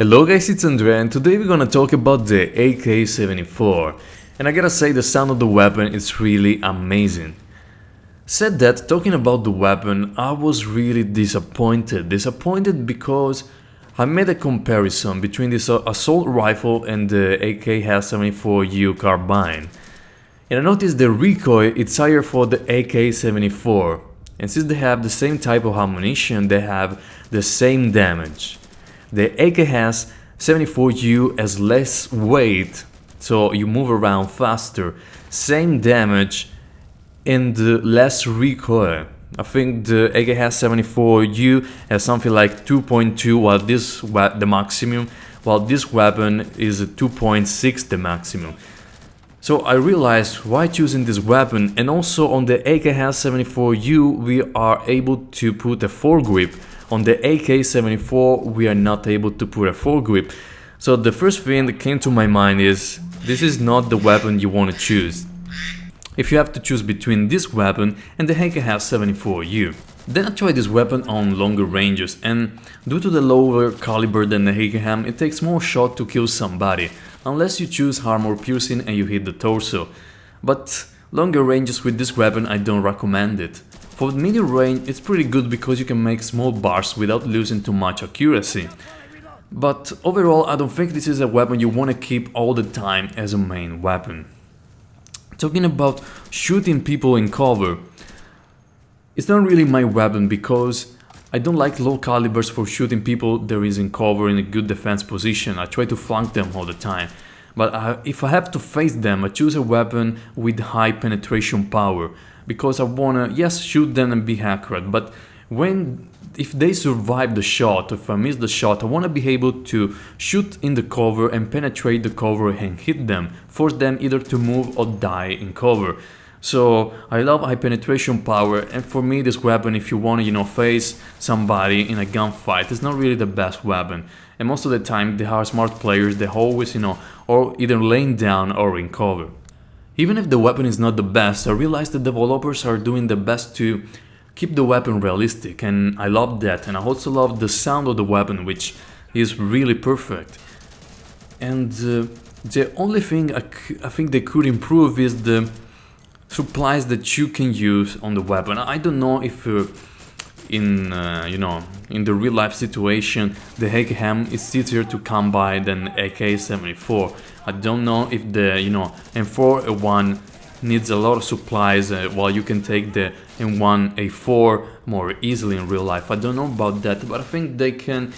Hello guys, it's Andrea and today we're gonna talk about the Ak74. And I gotta say, the sound of the weapon is really amazing. Said that, talking about the weapon, I was really disappointed. Disappointed because I made a comparison between this assault rifle and the Ak74U carbine. And I noticed the recoil is higher for the Ak74. And since they have the same type of ammunition, they have the same damage. The Ak74U has less weight, so you move around faster, same damage and less recoil. I think the Ak74U has something like 2.2 while this the maximum, while this weapon is 2.6 the maximum. So I realized why choosing this weapon, and also on the Ak74U we are able to put a foregrip. On the Ak74 we are not able to put a foregrip. So the first thing that came to my mind is, this is not the weapon you want to choose if you have to choose between this weapon and the Ak74U. Then I tried this weapon on longer ranges, and due to the lower caliber than the Ak, it takes more shot to kill somebody, unless you choose armor piercing and you hit the torso. But longer ranges with this weapon I don't recommend it. For medium range it's pretty good because you can make small bars without losing too much accuracy. But overall I don't think this is a weapon you want to keep all the time as a main weapon. Talking about shooting people in cover, it's not really my weapon because I don't like low calibers for shooting people there is in cover in a good defense position. I try to flank them all the time. But if I have to face them, I choose a weapon with high penetration power, because I wanna, yes, shoot them and be accurate, but if they survive the shot, if I miss the shot, I wanna be able to shoot in the cover and penetrate the cover and hit them, force them either to move or die in cover. So I love high penetration power, and for me this weapon, if you wanna, face somebody in a gunfight, it's not really the best weapon. And most of the time they are smart players, they always, or either laying down or in cover. Even if the weapon is not the best, I realize the developers are doing the best to keep the weapon realistic, and I love that. And I also love the sound of the weapon, which is really perfect. And the only thing I think they could improve is the supplies that you can use on the weapon. I don't know if in the real life situation the Ak is easier to come by than Ak74. I don't know if the M4A1 needs a lot of supplies while you can take the M1A4 more easily in real life. I don't know about that, but I think they can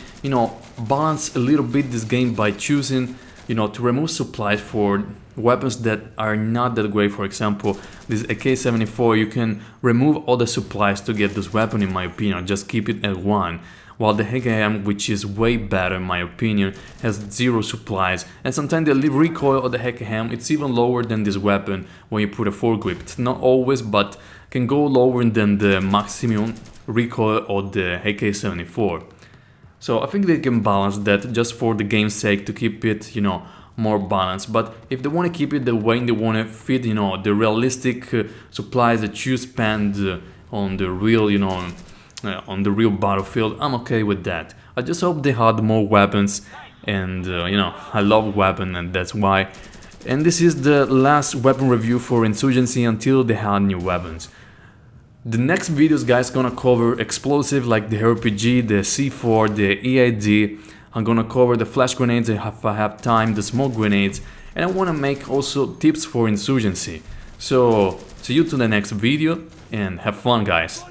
balance a little bit this game by choosing to remove supplies for weapons that are not that great. For example, this Ak74, you can remove all the supplies to get this weapon, in my opinion, just keep it at 1. While the Ak, which is way better in my opinion, has 0 supplies, and sometimes the recoil of the Ak it's even lower than this weapon when you put a foregrip. It's not always, but can go lower than the maximum recoil of the Ak74. So I think they can balance that just for the game's sake, to keep it, more balanced. But if they want to keep it the way they want to fit, the realistic supplies that you spend on the real, on the real battlefield, I'm okay with that. I just hope they had more weapons, and I love weapons, and that's why. And this is the last weapon review for Insurgency until they had new weapons. The next videos, guys, gonna cover explosive like the RPG, the C4, the EID. I'm gonna cover the flash grenades if I have time, the smoke grenades, and I wanna make also tips for Insurgency. So see you to the next video, and have fun, guys.